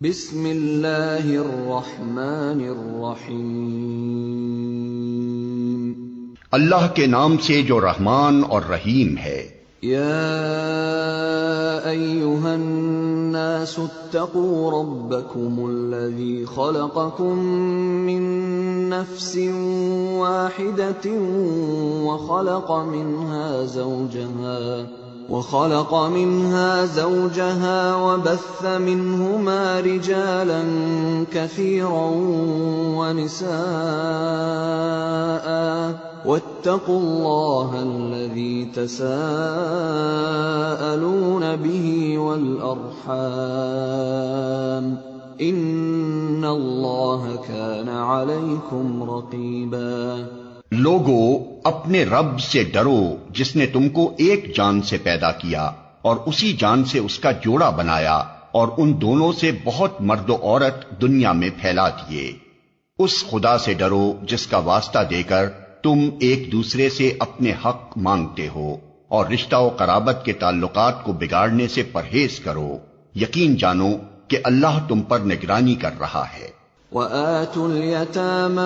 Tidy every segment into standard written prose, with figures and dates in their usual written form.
بسم اللہ الرحمن الرحیم، اللہ کے نام سے جو رحمان اور رحیم ہے۔ یا ایھا الناس اتقوا ربکم الذی خلقکم من نفس واحدۃ وخلق منها زوجها وبث منهما رجالا كثيرا ونساء واتقوا الله الذي تساءلون به والأرحام ان الله كان عليكم رقيبا۔ لوگو، اپنے رب سے ڈرو جس نے تم کو ایک جان سے پیدا کیا اور اسی جان سے اس کا جوڑا بنایا اور ان دونوں سے بہت مرد و عورت دنیا میں پھیلا دیے۔ اس خدا سے ڈرو جس کا واسطہ دے کر تم ایک دوسرے سے اپنے حق مانگتے ہو، اور رشتہ و قرابت کے تعلقات کو بگاڑنے سے پرہیز کرو۔ یقین جانو کہ اللہ تم پر نگرانی کر رہا ہے۔ وَآتُوا الْيَتَامَىٰ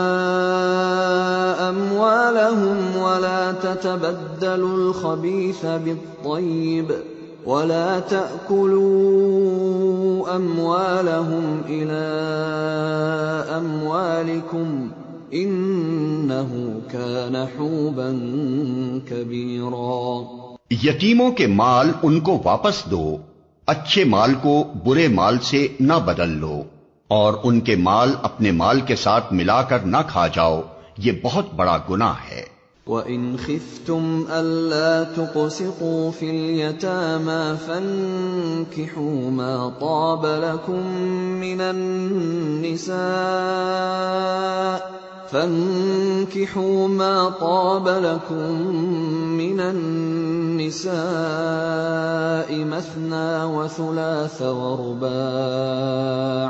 أَمْوَالَهُمْ وَلَا تَتَبَدَّلُوا الْخَبِيثَ بِالطَّيِّبِ وَلَا تَأْكُلُوا أَمْوَالَهُمْ إِلَىٰ أَمْوَالِكُمْ إِنَّهُ كَانَ حُوبًا كَبِيرًا۔ یتیموں کے مال ان کو واپس دو، اچھے مال کو برے مال سے نہ بدل لو، اور ان کے مال اپنے مال کے ساتھ ملا کر نہ کھا جاؤ، یہ بہت بڑا گناہ ہے۔ وَإِنْ خِفْتُمْ أَلَّا تُقْسِطُوا فِي الْيَتَامَىٰ فَانكِحُوا مَا طَابَ لَكُم مِّنَ النِّسَاءِ مَثْنَىٰ وَثُلَاثَ وَرُبَاعَ،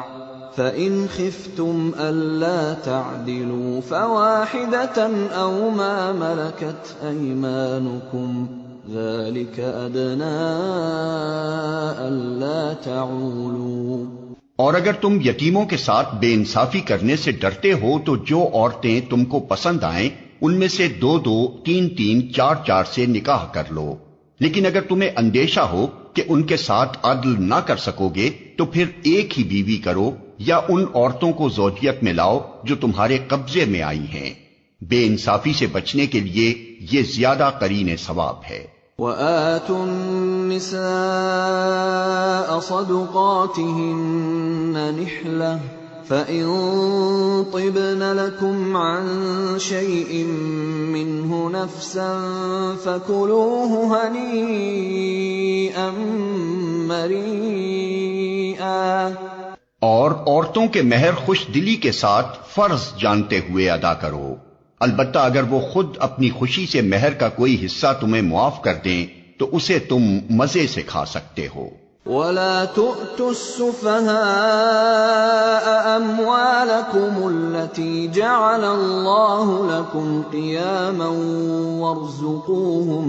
فَإِنْ خِفْتُمْ أَلَّا تَعْدِلُوا فَوَاحِدَةً أَوْ مَا مَلَكَتْ أَيْمَانُكُمْ ذَلِكَ أَدْنَىٰ أَلَّا تَعُولُوا۔ اور اگر تم یتیموں کے ساتھ بے انصافی کرنے سے ڈرتے ہو تو جو عورتیں تم کو پسند آئیں ان میں سے 2-2، 3-3، 4-4 سے نکاح کر لو۔ لیکن اگر تمہیں اندیشہ ہو کہ ان کے ساتھ عدل نہ کر سکو گے تو پھر ایک ہی بیوی کرو، یا ان عورتوں کو زوجیت میں لاؤ جو تمہارے قبضے میں آئی ہیں۔ بے انصافی سے بچنے کے لیے یہ زیادہ قرین ثواب ہے۔ وَآتُوا النِّسَاءَ صَدُقَاتِهِنَّ نِحْلَةً فَإِن طِبْنَ لَكُمْ عَن شَيْءٍ مِّنْهُ نَفْسًا فَكُلُوهُ هَنِيئًا مَّرِيئًا۔ اور عورتوں کے مہر خوش دلی کے ساتھ فرض جانتے ہوئے ادا کرو، البتہ اگر وہ خود اپنی خوشی سے مہر کا کوئی حصہ تمہیں معاف کر دیں تو اسے تم مزے سے کھا سکتے ہو۔ وَلَا تُؤْتُوا السُّفَهَاءَ أَمْوَالَكُمُ الَّتِي جَعَلَ اللَّهُ لَكُمْ قِيَامًا وَارْزُقُوهُمْ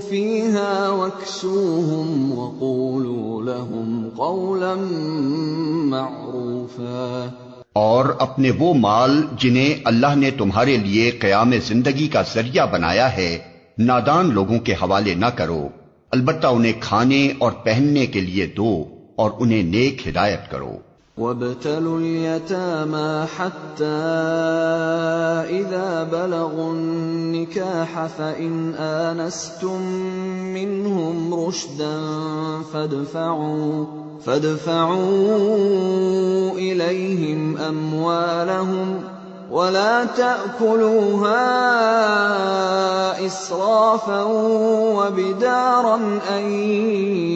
فِيهَا وَاكْسُوهُمْ وَقُولُوا لَهُمْ قَوْلًا مَّعْرُوفًا۔ اور اپنے وہ مال جنہیں اللہ نے تمہارے لیے قیام زندگی کا ذریعہ بنایا ہے نادان لوگوں کے حوالے نہ کرو، البتہ انہیں کھانے اور پہننے کے لیے دو اور انہیں نیک ہدایت کرو۔ وَابْتَلُوا الْيَتَامَىٰ حَتَّىٰ إِذَا بَلَغُوا النِّكَاحَ فَإِنْ آنَسْتُم مِّنْهُمْ رُشْدًا فَادْفَعُوا إِلَيْهِمْ أَمْوَالَهُمْ وَلَا تَأْكُلُوهَا إِسْرَافًا وَبِدَارًا أَن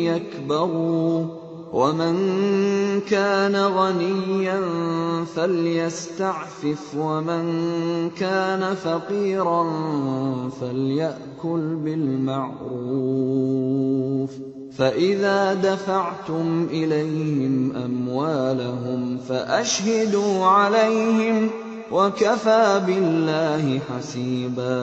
يَكْبَرُوا، وَمَن كَانَ غَنِيًّا فَلْيَسْتَعْفِفْ وَمَن كَانَ فَقِيرًا فَلْيَأْكُلْ بِالْمَعْرُوفِ، فَإِذَا دَفَعْتُمْ إِلَيْهِمْ أَمْوَالَهُمْ فَأَشْهِدُوا عَلَيْهِمْ وَكَفَى بِاللَّهِ حَسِيبًا۔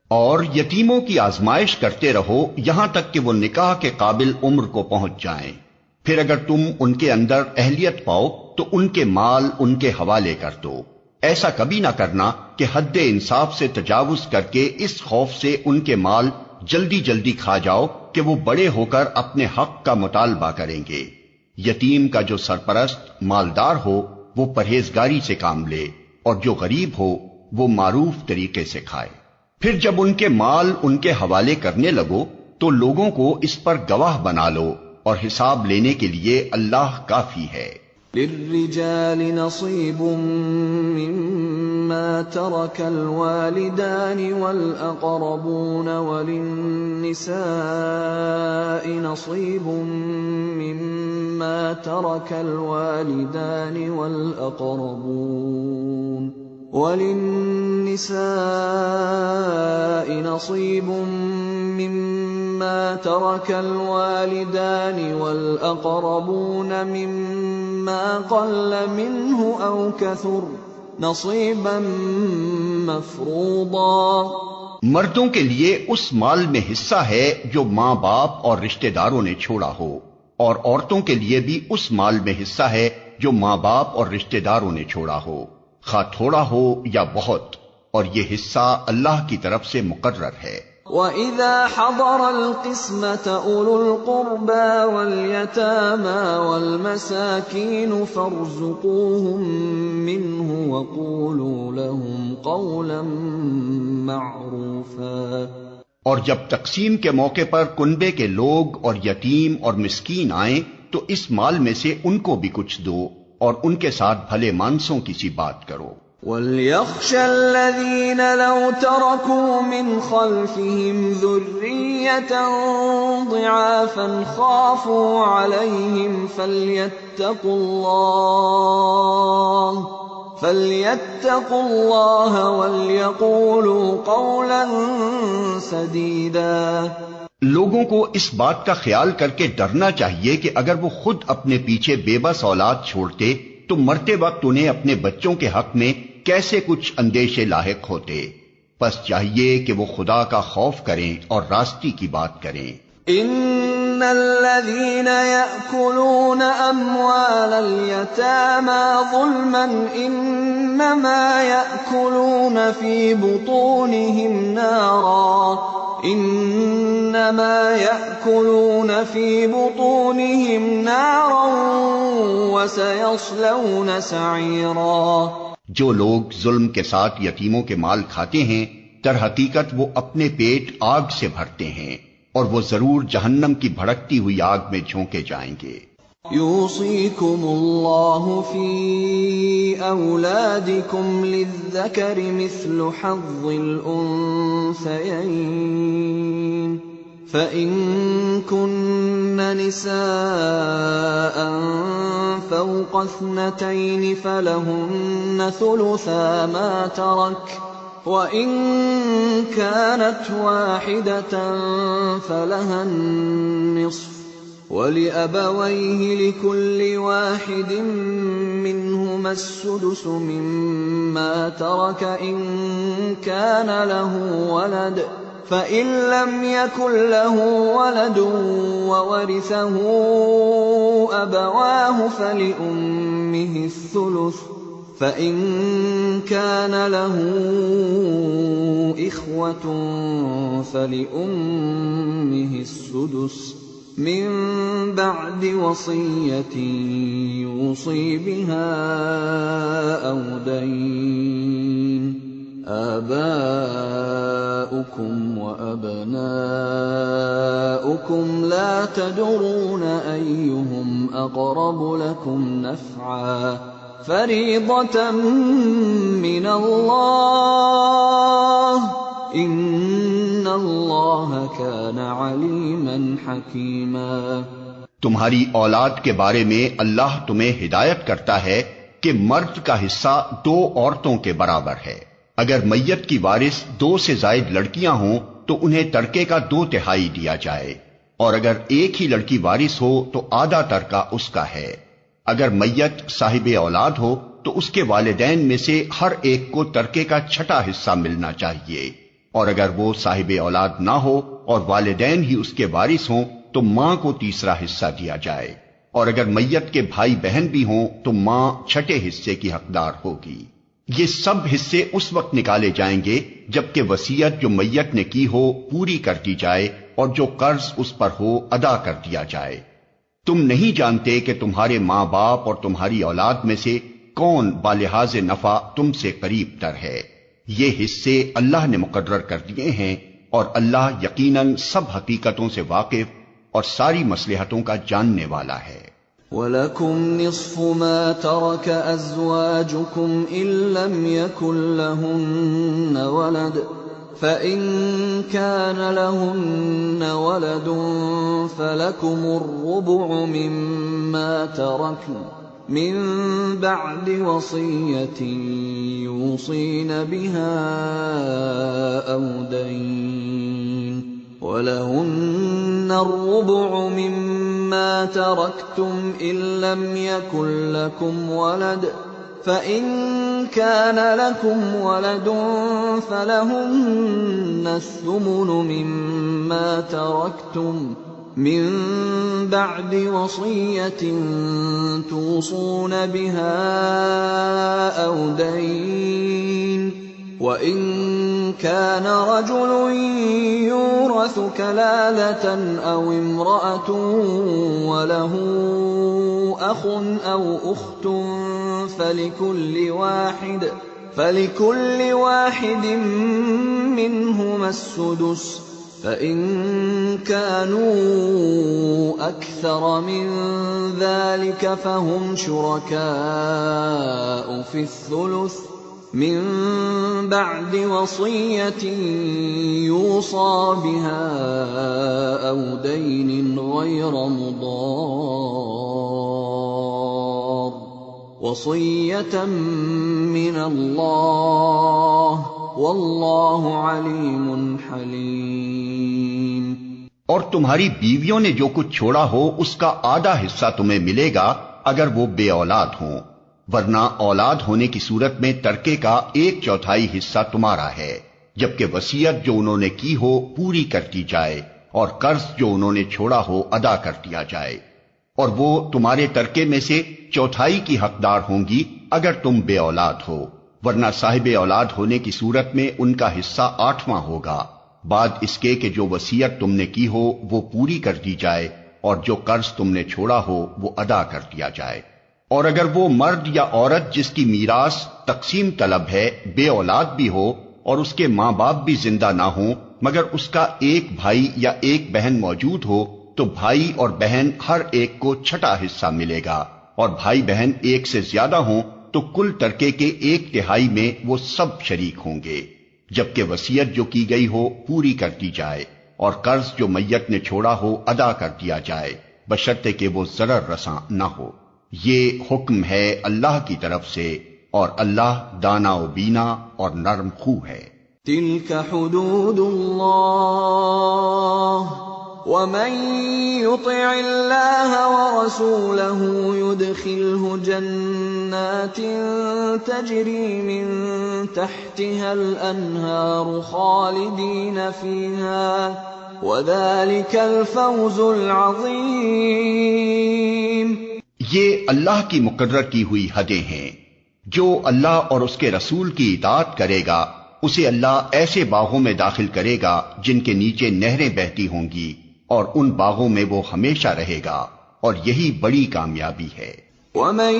اور یتیموں کی آزمائش کرتے رہو یہاں تک کہ وہ نکاح کے قابل عمر کو پہنچ جائیں۔ پھر اگر تم ان کے اندر اہلیت پاؤ تو ان کے مال ان کے حوالے کر دو. ایسا کبھی نہ کرنا کہ حد انصاف سے تجاوز کر کے اس خوف سے ان کے مال جلدی جلدی کھا جاؤ کہ وہ بڑے ہو کر اپنے حق کا مطالبہ کریں گے. یتیم کا جو سرپرست مالدار ہو وہ پرہیزگاری سے کام لے، اور جو غریب ہو وہ معروف طریقے سے کھائے. پھر جب ان کے مال ان کے حوالے کرنے لگو تو لوگوں کو اس پر گواہ بنا لو، اور حساب لینے کے لیے اللہ کافی ہے. للرجال نصيب مما ترك الوالدان والأقربون وللنساء نصيب مما ترك الوالدان وللنساء نصيب مما ترك الوالدان والأقربون مما قل منه أو كثر نصيبا مفروضا. مردوں کے لیے اس مال میں حصہ ہے جو ماں باپ اور رشتہ داروں نے چھوڑا ہو، اور عورتوں کے لیے بھی اس مال میں حصہ ہے جو ماں باپ اور رشتہ داروں نے چھوڑا ہو، خواہ تھوڑا ہو یا بہت، اور یہ حصہ اللہ کی طرف سے مقرر ہے. وَإِذَا حَضَرَ الْقِسْمَةَ أُولُو الْقُرْبَى وَالْيَتَامَى وَالْمَسَاكِينُ فَارْزُقُوهُم مِّنْهُ وَقُولُوا لَهُمْ قَوْلًا مَّعْرُوفًا. اور جب تقسیم کے موقع پر کنبے کے لوگ اور یتیم اور مسکین آئیں تو اس مال میں سے ان کو بھی کچھ دو، اور ان کے ساتھ بھلے مانسوں کی سی بات کرو. وَلْيَخْشَ الَّذِينَ لَوْ تَرَكُوا مِنْ خَلْفِهِمْ ذُرِّيَّةً ضِعَافًا خَافُوا عَلَيْهِمْ فَلْيَتَّقُوا اللَّهَ وَلْيَقُولُوا قَوْلًا سَدِيدًا. لوگوں کو اس بات کا خیال کر کے ڈرنا چاہیے کہ اگر وہ خود اپنے پیچھے بے بس اولاد چھوڑتے تو مرتے وقت انہیں اپنے بچوں کے حق میں کیسے کچھ اندیشے لاحق ہوتے. پس چاہیے کہ وہ خدا کا خوف کریں اور راستی کی بات کریں. ان الذين يأكلون اموال اليتامى ظلما انما يأكلون في بطونهم نارا وسيصلون سعيرا. جو لوگ ظلم کے ساتھ یتیموں کے مال کھاتے ہیں در حقیقت وہ اپنے پیٹ آگ سے بھرتے ہیں، اور وہ ضرور جہنم کی بھڑکتی ہوئی آگ میں جھونکے جائیں گے. يوصيكم الله في أولادكم للذكر مثل حظ الأنثيين فإن كن نساء فوق 2 فلهن ثلثا ما ترك وَإِن كَانَتْ وَاحِدَةً فَلَهَا النِّصْفُ وَلِأَبَوَيْهِ لِكُلِّ وَاحِدٍ مِّنْهُمَا السُّدُسُ مِمَّا تَرَكَ إِن كَانَ لَهُ وَلَدٌ فَإِن لَّمْ يَكُن لَّهُ وَلَدٌ وَوَرِثَهُ أَبَوَاهُ فَلِأُمِّهِ الثُّلُثُ فَإِن كَانَ لَهُ إِخْوَةٌ فَلِأُمِّهِ السُّدُسُ مِن بَعْدِ وَصِيَّةٍ يُوصِي بِهَا أَوْ دَيْنٍ. آباؤكم وأبناؤكم لا تدرون أيهم أقرب لكم نفعا فريضة من الله إن الله كان عليما حكيما. تمہاری اولاد کے بارے میں اللہ تمہیں ہدایت کرتا ہے کہ مرد کا حصہ 2 عورتوں کے برابر ہے. اگر میت کی وارث 2 سے زائد لڑکیاں ہوں تو انہیں ترکے کا 2/3 دیا جائے، اور اگر ایک ہی لڑکی وارث ہو تو آدھا ترکہ اس کا ہے. اگر میت صاحب اولاد ہو تو اس کے والدین میں سے ہر ایک کو ترکے کا 6واں حصہ ملنا چاہیے، اور اگر وہ صاحب اولاد نہ ہو اور والدین ہی اس کے وارث ہوں تو ماں کو 3 حصہ دیا جائے. اور اگر میت کے بھائی بہن بھی ہوں تو ماں چھٹے حصے کی حقدار ہوگی۔ یہ سب حصے اس وقت نکالے جائیں گے جبکہ وصیت جو میت نے کی ہو پوری کر دی جائے اور جو قرض اس پر ہو ادا کر دیا جائے۔ تم نہیں جانتے کہ تمہارے ماں باپ اور تمہاری اولاد میں سے کون بالحاظ نفع تم سے قریب تر ہے۔ یہ حصے اللہ نے مقرر کر دیے ہیں اور اللہ یقیناً سب حقیقتوں سے واقف اور ساری مصلحتوں کا جاننے والا ہے۔ وَلَكُمْ نِصْفُ مَا تَرَكَ أَزْوَاجُكُمْ إِن لَّمْ يَكُن لَّهُنَّ وَلَدٌ فَإِن كَانَ لَهُنَّ وَلَدٌ فَلَكُمُ الرُّبُعُ مِمَّا تَرَكْنَ مِن بَعْدِ وَصِيَّةٍ يُوصِينَ بِهَا أَوْ دَيْنٍ وَلَهُنَّ الرُّبُعُ مِمَّا تَرَكْتُمْ إِن لَّمْ يَكُن لَّكُمْ وَلَدٌ فَإِن كَانَ لَكُمْ وَلَدٌ فَلَهُنَّ الثُّمُنُ مِمَّا تَرَكْتُمْ مِن بَعْدِ وَصِيَّةٍ تُوصُونَ بِهَا أَوْ دَيْنٍ وَإِن كَانَ رَجُلٌ يُورَثُ كَلَالَةً أَوْ امْرَأَةٌ وَلَهُ أَخٌ أَوْ أُخْتٌ فَلِكُلِّ واحد منهما السُّدُسُ فَإِن كَانُوا أَكْثَرَ مِن ذَلِكَ فَهُمْ شُرَكَاءُ فِي الثُّلُثِ من بعد وصية يوصى بها أو دين غير مضار وصية من الله والله عليم حليم۔ اور تمہاری بیویوں نے جو کچھ چھوڑا ہو اس کا آدھا حصہ تمہیں ملے گا اگر وہ بے اولاد ہوں، ورنہ اولاد ہونے کی صورت میں ترکے کا 1/4 حصہ تمہارا ہے، جبکہ وصیت جو انہوں نے کی ہو پوری کر دی جائے اور قرض جو انہوں نے چھوڑا ہو ادا کر دیا جائے، اور وہ تمہارے ترکے میں سے 1/4 کی حقدار ہوں گی اگر تم بے اولاد ہو، ورنہ صاحب اولاد ہونے کی صورت میں ان کا حصہ 8واں ہوگا، بعد اس کے کہ جو وصیت تم نے کی ہو وہ پوری کر دی جائے اور جو قرض تم نے چھوڑا ہو وہ ادا کر دیا جائے۔ اور اگر وہ مرد یا عورت جس کی میراث تقسیم طلب ہے بے اولاد بھی ہو اور اس کے ماں باپ بھی زندہ نہ ہوں مگر اس کا ایک بھائی یا ایک بہن موجود ہو تو بھائی اور بہن ہر ایک کو 6واں حصہ ملے گا، اور بھائی بہن ایک سے زیادہ ہوں تو کل ترکے کے 1/3 میں وہ سب شریک ہوں گے، جبکہ وصیت جو کی گئی ہو پوری کر دی جائے اور قرض جو میت نے چھوڑا ہو ادا کر دیا جائے بشرطے کہ وہ ضرر رساں نہ ہو۔ یہ حکم ہے اللہ کی طرف سے اور اللہ دانا و بینا اور نرم خو ہے۔ تِلْكَ حُدُودُ اللَّهِ وَمَن يُطِعِ اللَّهَ وَرَسُولَهُ يُدْخِلْهُ جَنَّاتٍ تَجْرِي مِن تَحْتِهَا الْأَنْهَارُ خَالِدِينَ فِيهَا وَذَلِكَ الْفَوْزُ الْعَظِيمُ۔ یہ اللہ کی مقرر کی ہوئی حدیں ہیں، جو اللہ اور اس کے رسول کی اطاعت کرے گا اسے اللہ ایسے باغوں میں داخل کرے گا جن کے نیچے نہریں بہتی ہوں گی، اور ان باغوں میں وہ ہمیشہ رہے گا، اور یہی بڑی کامیابی ہے۔ وَمَن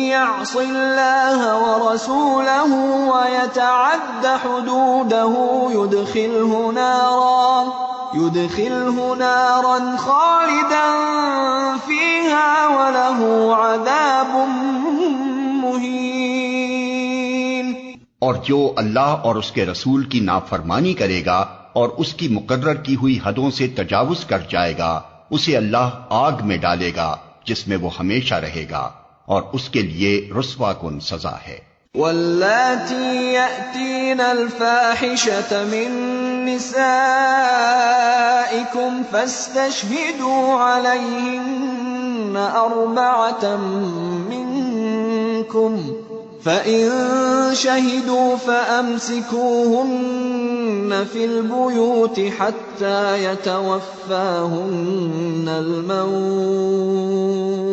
يَعْصِ اللَّهَ وَرَسُولَهُ وَيَتَعَدَّ حُدُودَهُ يُدْخِلْهُ نَارًا خَالِدًا فِيهَا وَلَهُ عَذَابٌ مُّهِينٌ۔ اور جو اللہ اور اس کے رسول کی نافرمانی کرے گا اور اس کی مقرر کی ہوئی حدوں سے تجاوز کر جائے گا اسے اللہ آگ میں ڈالے گا جس میں وہ ہمیشہ رہے گا، اور اس کے لیے رسوا کن سزا ہے۔ واللاتی یأتین الفاحشة من نسائکم فاستشہدوا علیہن 4 منکم فَإِن شَهِدُوا فَأَمْسِكُوهُنَّ فِي الْبُيُوتِ حَتَّى يَتَوَفَّاهُنَّ الْمَوْتُ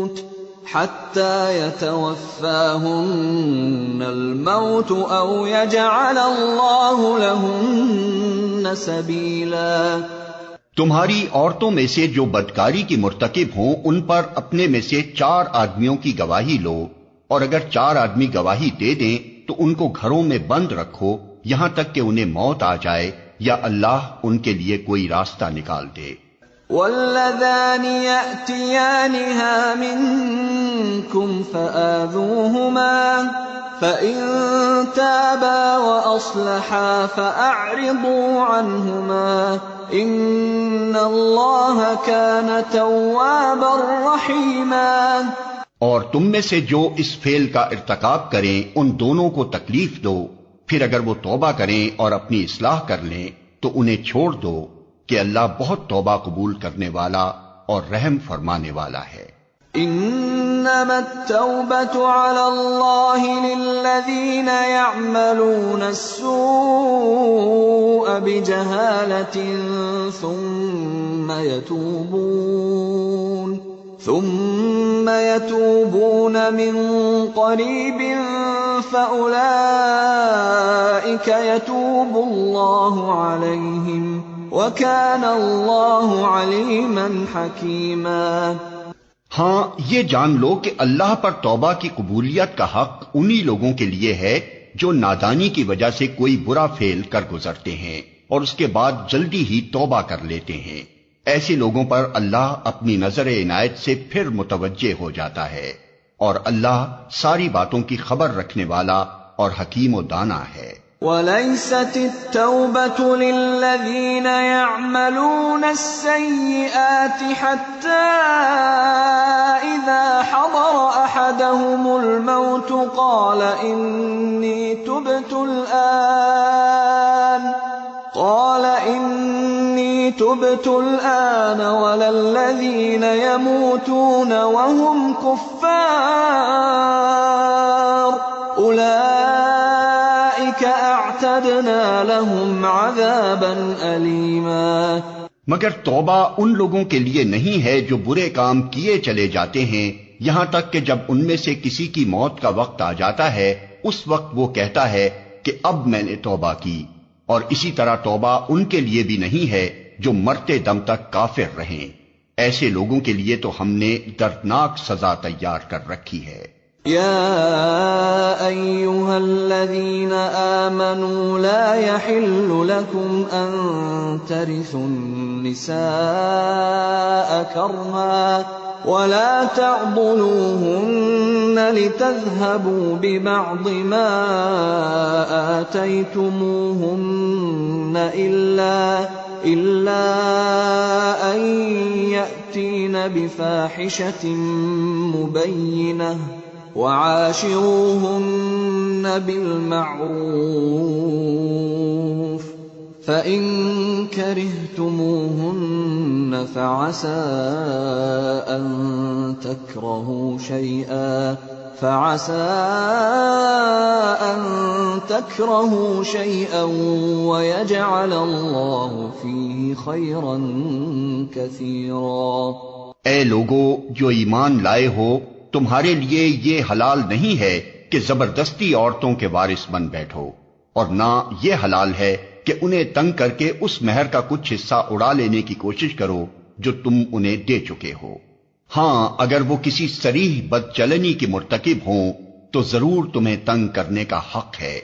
حتى يتوفاهن الموت أو يجعل الله لهن سبيلا۔ تمہاری عورتوں میں سے جو بدکاری کی مرتکب ہوں ان پر اپنے میں سے 4 آدمیوں کی گواہی لو، اور اگر 4 آدمی گواہی دے دیں تو ان کو گھروں میں بند رکھو یہاں تک کہ انہیں موت آ جائے یا اللہ ان کے لیے کوئی راستہ نکال دے۔ واللذان يأتيانها منكم فآذوهما فإن تابا وأصلحا فأعرضوا عنهما إن الله كان توابا رحيما۔ اور تم میں سے جو اس فعل کا ارتکاب کریں ان دونوں کو تکلیف دو، پھر اگر وہ توبہ کریں اور اپنی اصلاح کر لیں تو انہیں چھوڑ دو کہ اللہ بہت توبہ قبول کرنے والا اور رحم فرمانے والا ہے۔ انما التوبة على الله للذين يعملون السوء بجهالة ثم يتوبون من قريب فأولئك يتوب الله عليهم وَكَانَ اللَّهُ عَلِيمًا حَكِيمًا۔ ہاں یہ جان لو کہ اللہ پر توبہ کی قبولیت کا حق انہی لوگوں کے لیے ہے جو نادانی کی وجہ سے کوئی برا فعل کر گزرتے ہیں اور اس کے بعد جلدی ہی توبہ کر لیتے ہیں۔ ایسے لوگوں پر اللہ اپنی نظر عنایت سے پھر متوجہ ہو جاتا ہے، اور اللہ ساری باتوں کی خبر رکھنے والا اور حکیم و دانا ہے۔ وَلَيْسَتِ التَّوْبَةُ لِلَّذِينَ يَعْمَلُونَ السَّيِّئَاتِ حَتَّى إِذَا حَضَرَ أَحَدَهُمُ الْمَوْتُ قَالَ إِنِّي تُبْتُ الْآنَ وَلَا الَّذِينَ يَمُوتُونَ وَهُمْ كُفَّارٌ أُولَئِكَ أَعْتَدْنَا لَهُمْ عَذَابًا أَلِيمًا۔ مگر توبہ ان لوگوں کے لیے نہیں ہے جو برے کام کیے چلے جاتے ہیں یہاں تک کہ جب ان میں سے کسی کی موت کا وقت آ جاتا ہے اس وقت وہ کہتا ہے کہ اب میں نے توبہ کی، اور اسی طرح توبہ ان کے لیے بھی نہیں ہے جو مرتے دم تک کافر رہیں۔ ایسے لوگوں کے لیے تو ہم نے دردناک سزا تیار کر رکھی ہے۔ يا أيها الذين آمنوا لا يحل لكم أن ترثوا النساء كرها ولا تعضلوهن لتذهبوا ببعض ما آتيتموهن إلا أن يأتين بفاحشة مبينة وعاشروهن بالمعروف فإن كرهتموهن فعسى أن تكرهوا شيئا ويجعل الله فيه خيرا كثيرا۔ اے لوگو جو ایمان لائے ہو، تمہارے لیے یہ حلال نہیں ہے کہ زبردستی عورتوں کے وارث بن بیٹھو، اور نہ یہ حلال ہے کہ انہیں تنگ کر کے اس مہر کا کچھ حصہ اڑا لینے کی کوشش کرو جو تم انہیں دے چکے ہو۔ ہاں اگر وہ کسی صریح بدچلنی کی مرتکب ہوں تو ضرور تمہیں تنگ کرنے کا حق ہے۔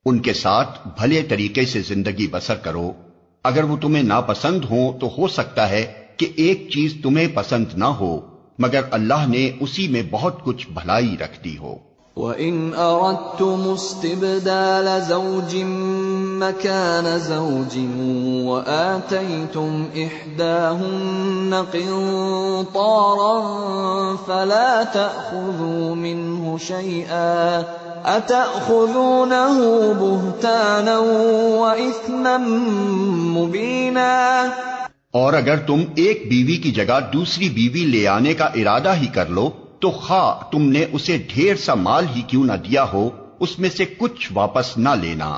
ان کے ساتھ بھلے طریقے سے زندگی بسر کرو۔ اگر وہ تمہیں ناپسند ہوں تو ہو سکتا ہے کہ ایک چیز تمہیں پسند نہ ہو، مگر اللہ نے اسی میں بہت کچھ بھلائی رکھ دی ہو۔ وَإِنْ أَرَدْتُمُ اسْتِبْدَالَ زَوْجٍ مَّكَانَ زَوْجٍ وَآتَيْتُمْ إِحْدَاهُنَّ قِنطَارًا فَلَا تَأْخُذُوا مِنْهُ شَيْئًا أَتَأْخُذُونَهُ بُهْتَانًا وَإِثْمًا مُّبِينًا۔ اور اگر تم ایک بیوی کی جگہ دوسری بیوی لے آنے کا ارادہ ہی کر لو تو خواہ تم نے اسے ڈھیر سا مال ہی کیوں نہ دیا ہو اس میں سے کچھ واپس نہ لینا۔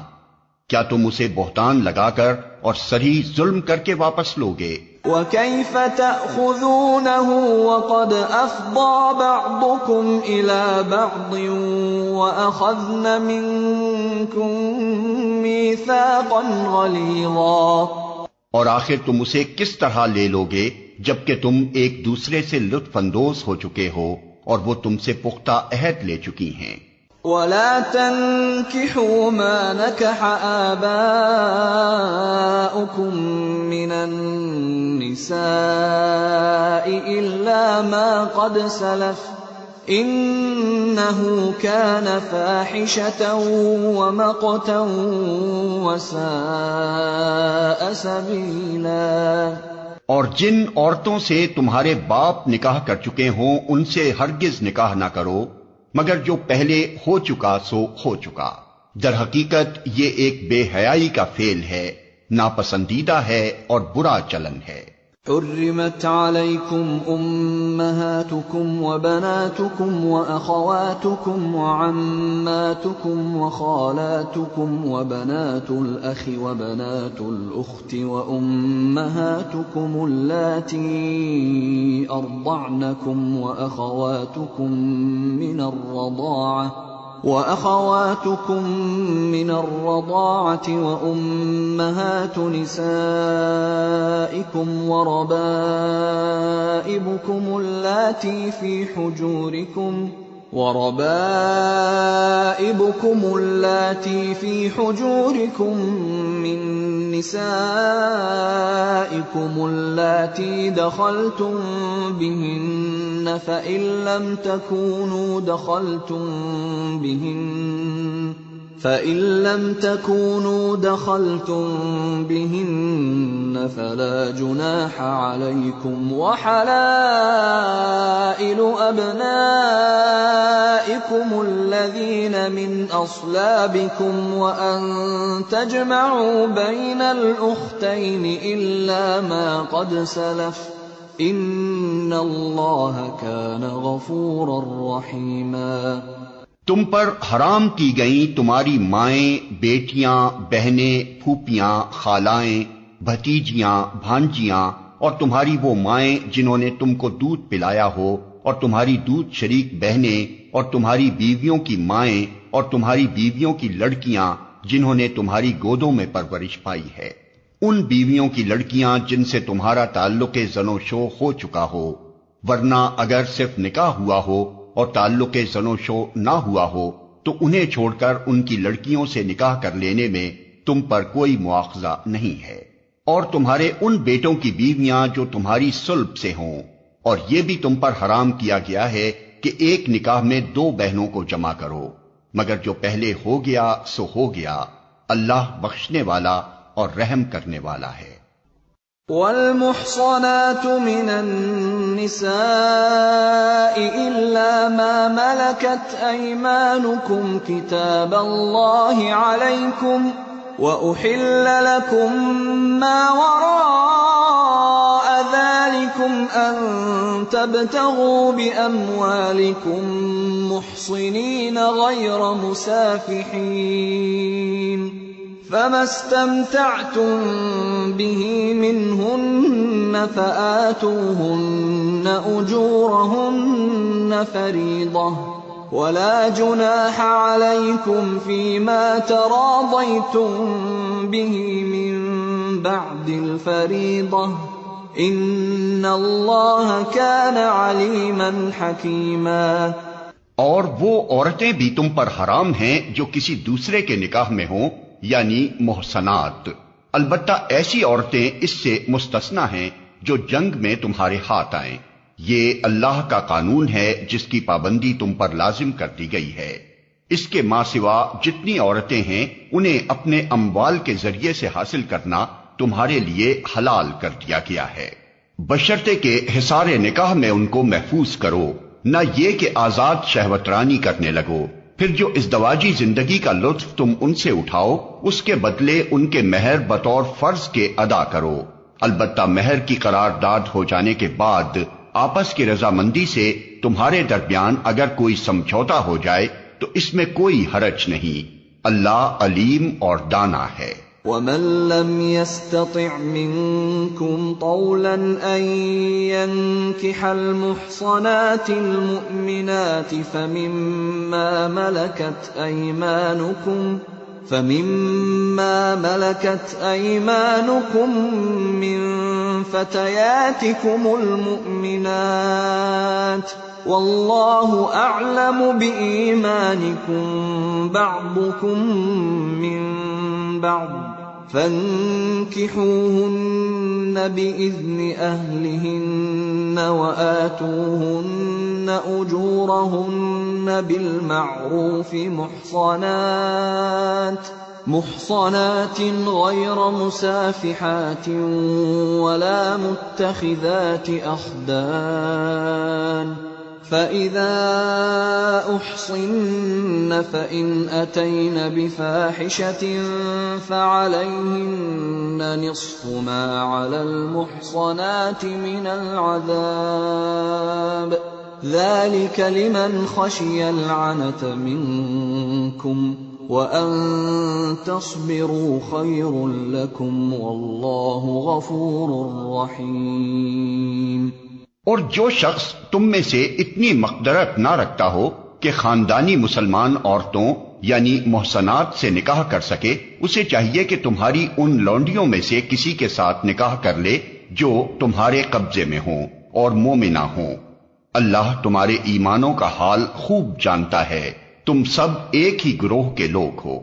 کیا تم اسے بہتان لگا کر اور صریح ظلم کر کے واپس لوگے؟ وَكَيْفَ تَأْخُذُونَهُ وَقَدْ أَفْضَىٰ بَعْضُكُمْ إِلَىٰ بَعْضٍ وَأَخَذْنَ مِنكُم مِّيثَاقًا غَلِيظًا۔ اور آخر تم اسے کس طرح لے لوگے جبکہ تم ایک دوسرے سے لطف اندوز ہو چکے ہو اور وہ تم سے پختہ عہد لے چکی ہیں۔ وَلَا تَنكِحُوا مَا نَكَحَ آبَاؤُكُم مِّنَ النِّسَاءِ إِلَّا مَا قَدْ سَلَفَ إِنَّهُ كَانَ فَاحِشَةً وَمَقْتًا وَسَاءَ سَبِيلًا۔ اور جن عورتوں سے تمہارے باپ نکاح کر چکے ہوں ان سے ہرگز نکاح نہ کرو مگر جو پہلے ہو چکا سو ہو چکا، در حقیقت یہ ایک بے حیائی کا فعل ہے، ناپسندیدہ ہے اور برا چلن ہے۔ حرمت علیکم امہاتکم وبناتکم واخواتکم وعماتکم وخالاتکم وبنات الاخ وبنات الاخت وامہاتکم اللاتی ارضعنکم وأخواتكم من الرضاعة وأمهات نسائكم وربائبكم اللاتي في حجوركم من نسائكم اللاتي دخلتم بهن فإن لم تكونوا دخلتم بهن فلا جناح عليكم وحلائل أبنائكم الذين من أصلابكم وأن تجمعوا بين الأختين إلا ما قد سلف إن الله كان غفورا رحيما۔ تم پر حرام کی گئیں تمہاری مائیں، بیٹیاں، بہنیں، پھوپھیاں، خالائیں، بھتیجیاں، بھانجیاں اور تمہاری وہ مائیں جنہوں نے تم کو دودھ پلایا ہو اور تمہاری دودھ شریک بہنیں اور تمہاری بیویوں کی مائیں اور تمہاری بیویوں کی لڑکیاں جنہوں نے تمہاری گودوں میں پرورش پائی ہے، ان بیویوں کی لڑکیاں جن سے تمہارا تعلق زن و شو ہو چکا ہو، ورنہ اگر صرف نکاح ہوا ہو اور تعلق زن و شو نہ ہوا ہو تو انہیں چھوڑ کر ان کی لڑکیوں سے نکاح کر لینے میں تم پر کوئی مواخذہ نہیں ہے، اور تمہارے ان بیٹوں کی بیویاں جو تمہاری صلب سے ہوں، اور یہ بھی تم پر حرام کیا گیا ہے کہ ایک نکاح میں دو بہنوں کو جمع کرو، مگر جو پہلے ہو گیا سو ہو گیا، اللہ بخشنے والا اور رحم کرنے والا ہے۔ والمحصنات من النساء إلا ما ملكت أيمانكم كتاب الله عليكم وأحل لكم ما وراء ذلكم أن تبتغوا بأموالكم محصنين غير مسافحين فما استمتعتم به منهن فآتوهن أجورهن فريضة ولا جناح عليكم فيما تراضيتم به من بعد الفريضة إن الله كان عليما حكيما۔ اور وہ عورتیں بھی تم پر حرام ہیں جو کسی دوسرے کے نکاح میں ہوں، یعنی محصنات، البتہ ایسی عورتیں اس سے مستثنی ہیں جو جنگ میں تمہارے ہاتھ آئیں۔ یہ اللہ کا قانون ہے جس کی پابندی تم پر لازم کر دی گئی ہے۔ اس کے ماں سوا جتنی عورتیں ہیں انہیں اپنے اموال کے ذریعے سے حاصل کرنا تمہارے لیے حلال کر دیا گیا ہے، بشرطے کہ حصار نکاح میں ان کو محفوظ کرو، نہ یہ کہ آزاد شہوت رانی کرنے لگو۔ پھر جو ازدواجی زندگی کا لطف تم ان سے اٹھاؤ اس کے بدلے ان کے مہر بطور فرض کے ادا کرو، البتہ مہر کی قرارداد ہو جانے کے بعد آپس کی رضامندی سے تمہارے درمیان اگر کوئی سمجھوتا ہو جائے تو اس میں کوئی حرج نہیں، اللہ علیم اور دانا ہے۔ ومن لم يستطع منكم طولا أن ينكح المحصنات المؤمنات فمما ملكت أيمانكم من فتياتكم المؤمنات والله أعلم بإيمانكم بعضكم من بعض فانكحوهن بإذن أهلهن وآتوهن أجورهن بالمعروف محصنات غير مسافحات ولا متخذات أخدان فإذا أحصن فإن أتين بفاحشة فعليهن نصف ما على المحصنات من العذاب ذلك لمن خشي العنت منكم وأن تصبروا خير لكم والله غفور رحيم۔ اور جو شخص تم میں سے اتنی مقدرت نہ رکھتا ہو کہ خاندانی مسلمان عورتوں یعنی محصنات سے نکاح کر سکے، اسے چاہیے کہ تمہاری ان لونڈیوں میں سے کسی کے ساتھ نکاح کر لے جو تمہارے قبضے میں ہوں اور مومنہ ہوں۔ اللہ تمہارے ایمانوں کا حال خوب جانتا ہے، تم سب ایک ہی گروہ کے لوگ ہو،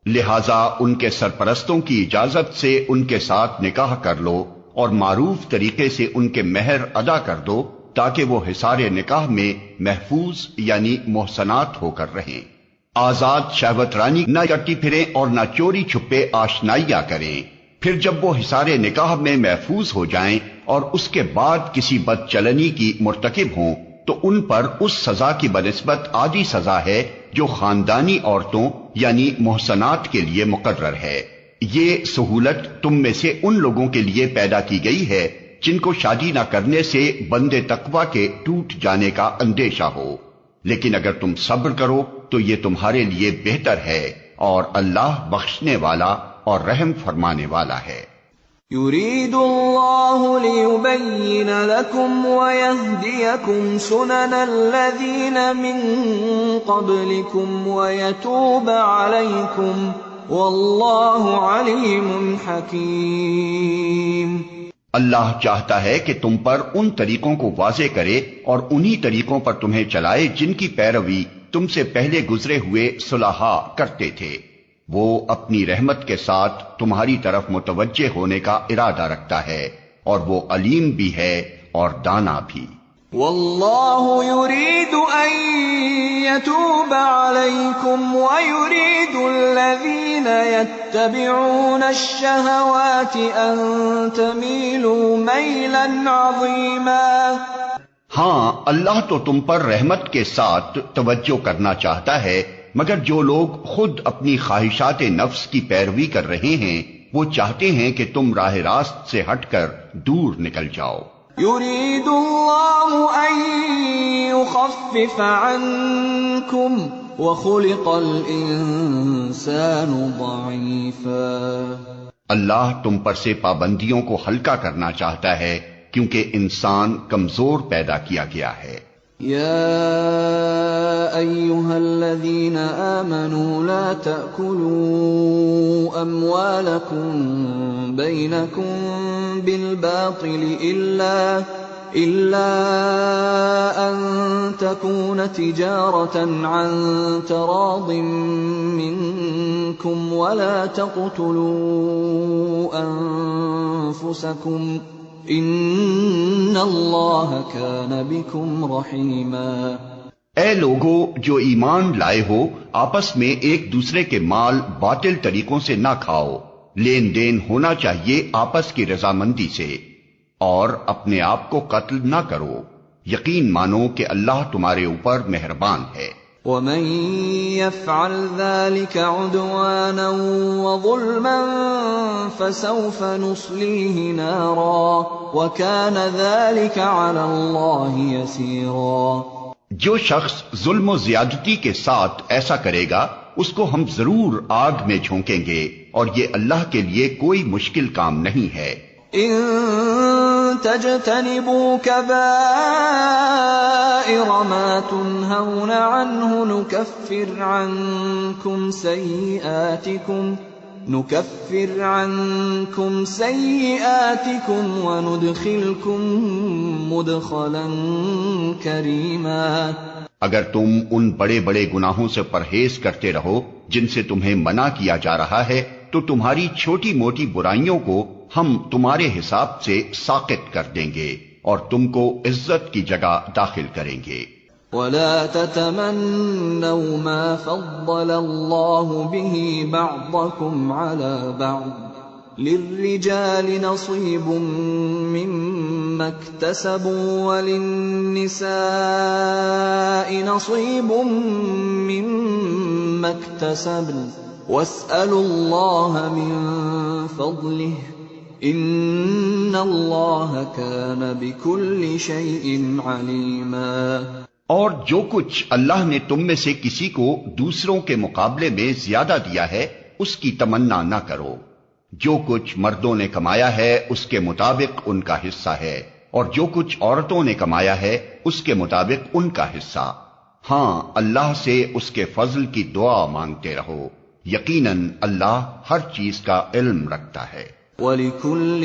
لہذا ان کے سرپرستوں کی اجازت سے ان کے ساتھ نکاح کر لو اور معروف طریقے سے ان کے مہر ادا کر دو تاکہ وہ حصار نکاح میں محفوظ یعنی محصنات ہو کر رہیں، آزاد شہوت رانی نہ کرتی پھریں اور نہ چوری چھپے آشنائیاں کریں۔ پھر جب وہ حصار نکاح میں محفوظ ہو جائیں اور اس کے بعد کسی بدچلنی کی مرتکب ہوں تو ان پر اس سزا کی بنسبت آدھی سزا ہے جو خاندانی عورتوں یعنی محصنات کے لیے مقرر ہے۔ یہ سہولت تم میں سے ان لوگوں کے لیے پیدا کی گئی ہے جن کو شادی نہ کرنے سے بندے تقوی کے ٹوٹ جانے کا اندیشہ ہو، لیکن اگر تم صبر کرو تو یہ تمہارے لیے بہتر ہے اور اللہ بخشنے والا اور رحم فرمانے والا ہے۔ يريد الله ليبين لكم ويهديكم سنن الذين من قبلكم ويتوب عليكم والله عليم حكيم۔ اللہ چاہتا ہے کہ تم پر ان طریقوں کو واضح کرے اور انہی طریقوں پر تمہیں چلائے جن کی پیروی تم سے پہلے گزرے ہوئے صلحاء کرتے تھے۔ وہ اپنی رحمت کے ساتھ تمہاری طرف متوجہ ہونے کا ارادہ رکھتا ہے اور وہ علیم بھی ہے اور دانا بھی۔ واللہ يريد ان يتوب عليكم ويريد الذين يتبعون الشهوات ان تميلوا ميلا عظيما۔ ہاں، اللہ تو تم پر رحمت کے ساتھ توجہ کرنا چاہتا ہے، مگر جو لوگ خود اپنی خواہشات نفس کی پیروی کر رہے ہیں وہ چاہتے ہیں کہ تم راہ راست سے ہٹ کر دور نکل جاؤ۔ يريد الله ان يخفف عنكم وخلق الانسان ضعيفا۔ اللہ تم پر سے پابندیوں کو ہلکا کرنا چاہتا ہے کیونکہ انسان کمزور پیدا کیا گیا ہے۔ يا أيها الذين آمنوا لا تأكلوا أموالكم بينكم بالباطل إلا أن تكون تجارة عن تراض منكم ولا تقتلوا أنفسكم ان اللہ کان بکم رحیما۔ اے لوگو جو ایمان لائے ہو، آپس میں ایک دوسرے کے مال باطل طریقوں سے نہ کھاؤ، لین دین ہونا چاہیے آپس کی رضامندی سے، اور اپنے آپ کو قتل نہ کرو، یقین مانو کہ اللہ تمہارے اوپر مہربان ہے۔ ومن يفعل ذلك عدوانا وظلما فسوف نصليه نارا وكان ذلك على الله يسيرا۔ جو شخص ظلم و زیادتی کے ساتھ ایسا کرے گا اس کو ہم ضرور آگ میں جھونکیں گے اور یہ اللہ کے لیے کوئی مشکل کام نہیں ہے۔ ان تجتنبوا كبائر ما تنهون عنه نكفر عنكم سيئاتكم وندخلكم مدخلا كريما۔ اگر تم ان بڑے بڑے گناہوں سے پرہیز کرتے رہو جن سے تمہیں منع کیا جا رہا ہے تو تمہاری چھوٹی موٹی برائیوں کو ہم تمہارے حساب سے ساقط کر دیں گے اور تم کو عزت کی جگہ داخل کریں گے۔ وَلَا تَتَمَنَّوْا مَا فَضَّلَ اللَّهُ بِهِ بَعْضَكُمْ عَلَى بَعْضٍ لِلرِّجَالِ نَصِيبٌ مِّمَّا اكْتَسَبُوا وَلِلنِّسَاءِ نَصِيبٌ مِّمَّا اكْتَسَبْنَ وَاسْأَلُوا اللَّهَ مِن فَضْلِهِ إِنَّ اللَّهَ كَانَ بِكُلِّ شَيْءٍ عَلِيمًا۔ اور جو کچھ اللہ نے تم میں سے کسی کو دوسروں کے مقابلے میں زیادہ دیا ہے اس کی تمنا نہ کرو۔ جو کچھ مردوں نے کمایا ہے اس کے مطابق ان کا حصہ ہے، اور جو کچھ عورتوں نے کمایا ہے اس کے مطابق ان کا حصہ۔ ہاں، اللہ سے اس کے فضل کی دعا مانگتے رہو، یقیناً اللہ ہر چیز کا علم رکھتا ہے۔ وَلِكُلٍّ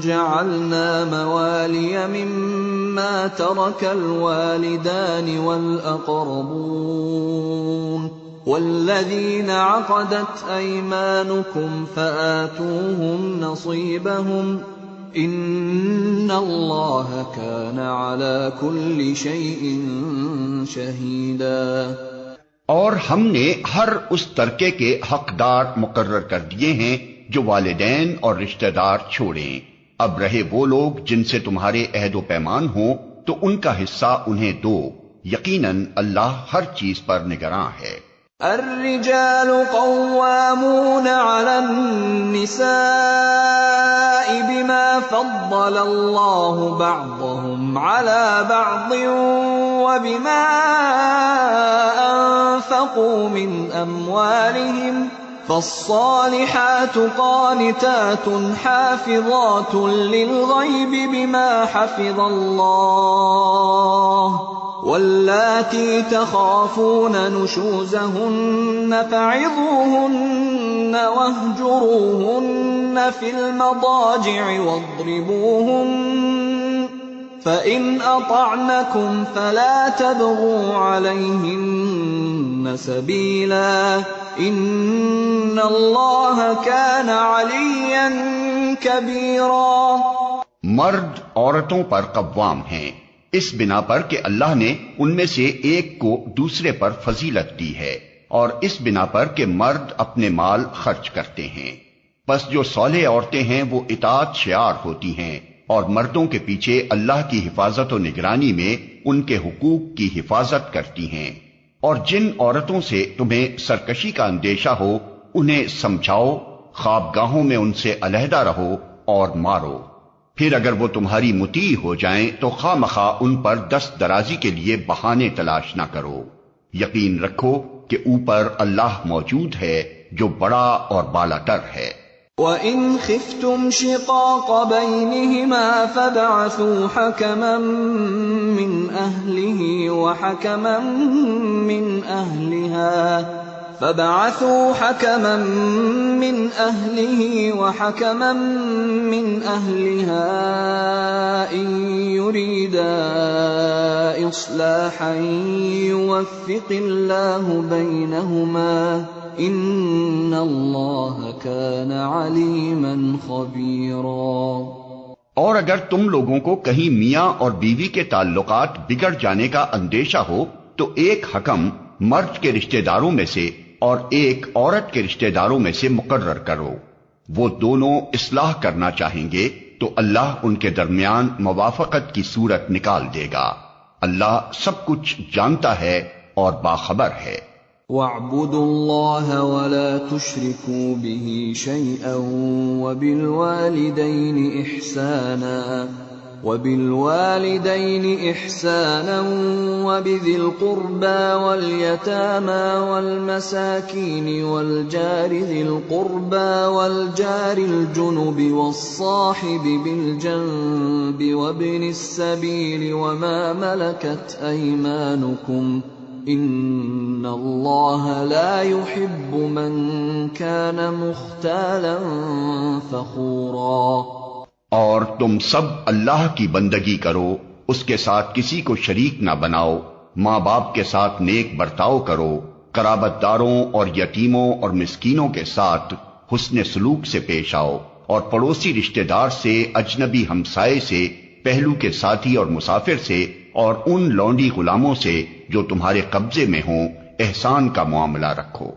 جَعَلْنَا مَوَالِيَ مِمَّا تَرَكَ الْوَالِدَانِ وَالْأَقْرَبُونَ وَالَّذِينَ عَقَدَتْ أَيْمَانُكُمْ فَآتُوهُمْ نَصِيبَهُمْ إِنَّ اللَّهَ كَانَ عَلَى كُلِّ شَيْءٍ شَهِيدًا۔ اور ہم نے ہر اس ترکے کے حقدار مقرر کر دیے ہیں جو والدین اور رشتہ دار چھوڑیں۔ اب رہے وہ لوگ جن سے تمہارے عہد و پیمان ہوں تو ان کا حصہ انہیں دو، یقیناً اللہ ہر چیز پر نگراں ہے۔ الرجال قوامون على النساء بما فضل الله بعضهم على بعض وبما أنفقوا من أموالهم فالصالحات قانتات حافظات للغيب بما حفظ الله واللاتي تخافون نشوزهن فعظوهن واهجروهن في المضاجع واضربوهن فإن أطعنكم فلا تبغوا عليهن سبيلا إن الله كان عليا كبيرا۔ مرد عورتوں پر قوام ہیں اس بنا پر کہ اللہ نے ان میں سے ایک کو دوسرے پر فضیلت دی ہے، اور اس بنا پر کہ مرد اپنے مال خرچ کرتے ہیں۔ پس جو صالح عورتیں ہیں وہ اطاعت شعار ہوتی ہیں اور مردوں کے پیچھے اللہ کی حفاظت و نگرانی میں ان کے حقوق کی حفاظت کرتی ہیں۔ اور جن عورتوں سے تمہیں سرکشی کا اندیشہ ہو انہیں سمجھاؤ، خوابگاہوں میں ان سے علیحدہ رہو اور مارو۔ پھر اگر وہ تمہاری مطیع ہو جائیں تو خواہ مخواہ ان پر دست درازی کے لیے بہانے تلاش نہ کرو، یقین رکھو کہ اوپر اللہ موجود ہے جو بڑا اور بالا تر ہے۔ وَإِنْ خِفْتُمْ شِقَاقَ بَيْنِهِمَا فَابْعَثُوا حَكَمًا مِّنْ أَهْلِهِ وَحَكَمًا مِّنْ أَهْلِهَا إِن يُرِيدَا إِصْلَاحًا يُوَفِّقِ اللَّهُ بَيْنَهُمَا إِنَّ اللَّهَ كَانَ عَلِيمًا خَبِيرًا۔ اور اگر تم لوگوں کو کہیں میاں اور بیوی کے تعلقات بگڑ جانے کا اندیشہ ہو تو ایک حکم مرد کے رشتہ داروں میں سے اور ایک عورت کے رشتہ داروں میں سے مقرر کرو، وہ دونوں اصلاح کرنا چاہیں گے تو اللہ ان کے درمیان موافقت کی صورت نکال دے گا۔ اللہ سب کچھ جانتا ہے اور باخبر ہے۔ وَاعْبُدُوا اللَّهَ وَلَا تُشْرِكُوا بِهِ شَيْئًا وَبِالْوَالِدَيْنِ إِحْسَانًا وبالوالدين إحسانا وبذي القربى واليتامى والمساكين والجار ذي القربى والجار الجنب والصاحب بالجنب وابن السبيل وما ملكت أيمانكم إن الله لا يحب من كان مختالا فخورا۔ اور تم سب اللہ کی بندگی کرو، اس کے ساتھ کسی کو شریک نہ بناؤ، ماں باپ کے ساتھ نیک برتاؤ کرو، قرابت داروں اور یتیموں اور مسکینوں کے ساتھ حسن سلوک سے پیش آؤ، اور پڑوسی رشتہ دار سے، اجنبی ہمسائے سے، پہلو کے ساتھی اور مسافر سے، اور ان لونڈی غلاموں سے جو تمہارے قبضے میں ہوں احسان کا معاملہ رکھو۔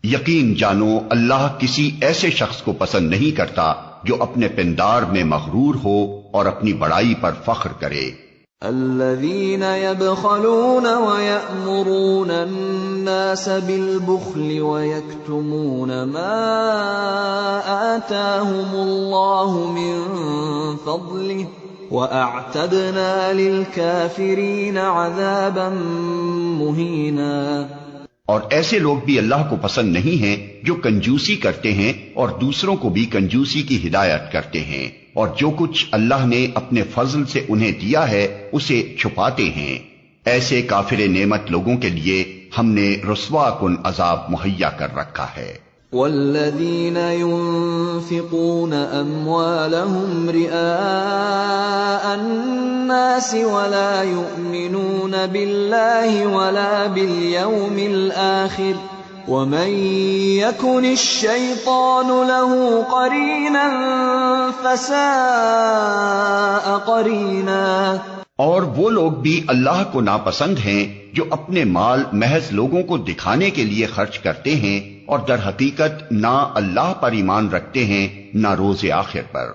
یقین جانو اللہ کسی ایسے شخص کو پسند نہیں کرتا جو اپنے پندار میں مغرور ہو اور اپنی بڑائی پر فخر کرے۔ الذين يبخلون ويأمرون الناس بالبخل ويكتمون ما آتاهم الله من فضله وأعتدنا للكافرين عذابا مهينا۔ اور ایسے لوگ بھی اللہ کو پسند نہیں ہیں جو کنجوسی کرتے ہیں اور دوسروں کو بھی کنجوسی کی ہدایت کرتے ہیں، اور جو کچھ اللہ نے اپنے فضل سے انہیں دیا ہے اسے چھپاتے ہیں۔ ایسے کافر نعمت لوگوں کے لیے ہم نے رسوا کن عذاب مہیا کر رکھا ہے۔ والذین ينفقون اموالهم رئاء الناس ولا يؤمنون بالله ولا باليوم الآخر ومن يكن الشيطان له قرينا فساء قرينا۔ اور وہ لوگ بھی اللہ کو ناپسند ہیں جو اپنے مال محض لوگوں کو دکھانے کے لیے خرچ کرتے ہیں اور در حقیقت نہ اللہ پر ایمان رکھتے ہیں نہ روز آخر پر۔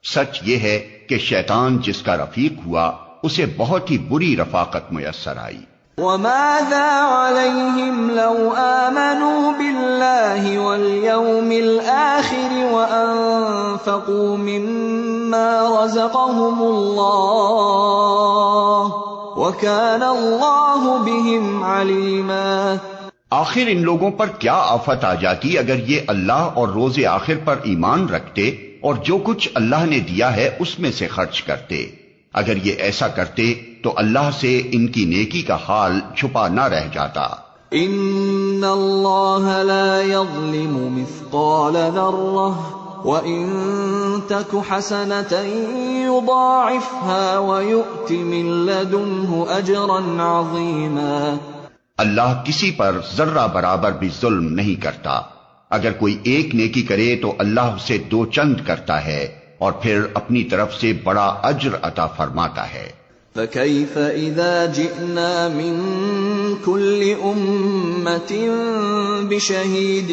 سچ یہ ہے کہ شیطان جس کا رفیق ہوا اسے بہت ہی بری رفاقت میسر آئی۔ وَمَاذَا عَلَيْهِمْ لَوْ آمَنُوا بِاللَّهِ وَالْيَوْمِ الْآخِرِ وَأَنفَقُوا مِمَّا رَزَقَهُمُ اللَّهُ وَكَانَ اللَّهُ بِهِمْ عَلِيمًا۔ آخر ان لوگوں پر کیا آفت آ جاتی اگر یہ اللہ اور روز آخر پر ایمان رکھتے اور جو کچھ اللہ نے دیا ہے اس میں سے خرچ کرتے۔ اگر یہ ایسا کرتے تو اللہ سے ان کی نیکی کا حال چھپا نہ رہ جاتا۔ ان اللہ لا یظلم مثقال ذرہ وَإِن تَكُ حَسَنَةً يُضَاعِفْهَا وَيُؤْتِ مِن لَّدُنْهُ أَجْرًا عَظِيمًا۔ اللہ کسی پر ذرہ برابر بھی ظلم نہیں کرتا، اگر کوئی ایک نیکی کرے تو اللہ اسے دو چند کرتا ہے اور پھر اپنی طرف سے بڑا اجر عطا فرماتا ہے۔ فَكَيْفَ إِذَا جِئْنَا مِن كُلِّ أُمَّةٍ بِشَهِيدٍ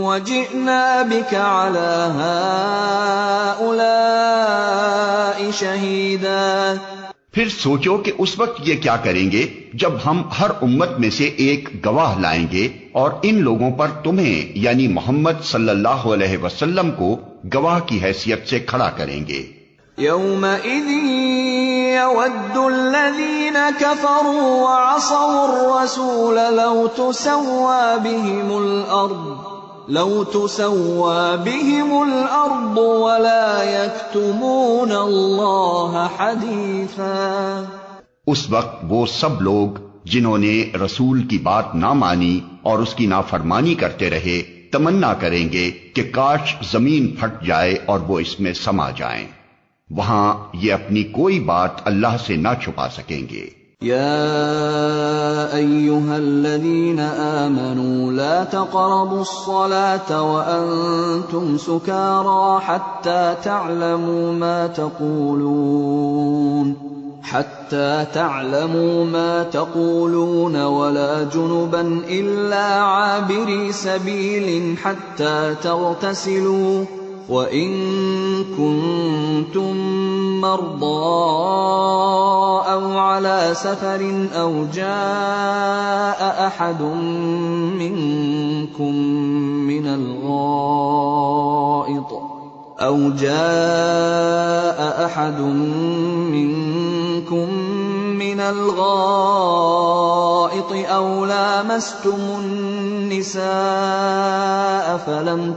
وَجِئْنَا بِكَ عَلَى هَٰؤُلَاءِ شَهِيدًا۔ پھر سوچو کہ اس وقت یہ کیا کریں گے جب ہم ہر امت میں سے ایک گواہ لائیں گے اور ان لوگوں پر تمہیں یعنی محمد صلی اللہ علیہ وسلم کو گواہ کی حیثیت سے کھڑا کریں گے۔ يَوْمَئِذٍ يَوَدُّ الَّذِينَ كَفَرُوا وَعَصَوُا الرَّسُولَ لَوْ تُسَوَّىٰ بِهِمُ الْأَرْضُ وَلَا يَكْتُمُونَ اللَّهَ حَدِيثًا۔ اس وقت وہ سب لوگ جنہوں نے رسول کی بات نہ مانی اور اس کی نافرمانی کرتے رہے تمنا کریں گے کہ کاش زمین پھٹ جائے اور وہ اس میں سما جائیں۔ وہاں یہ اپنی کوئی بات اللہ سے نہ چھپا سکیں گے۔ يا أيها الذين آمنوا لا تقربوا الصلاة وأنتم سكارى حتى تعلموا ما تقولون ولا جنبا إلا عابري سبيل حتى تغتسلوا وَإِن كُنتُم مَّرْضَىٰ أَوْ عَلَىٰ سَفَرٍ أَوْ جَاءَ أَحَدٌ مِّنكُم مِّنَ الْغَائِطِ أو جاء أحد منكم من الغائط أو لامستم النساء فلم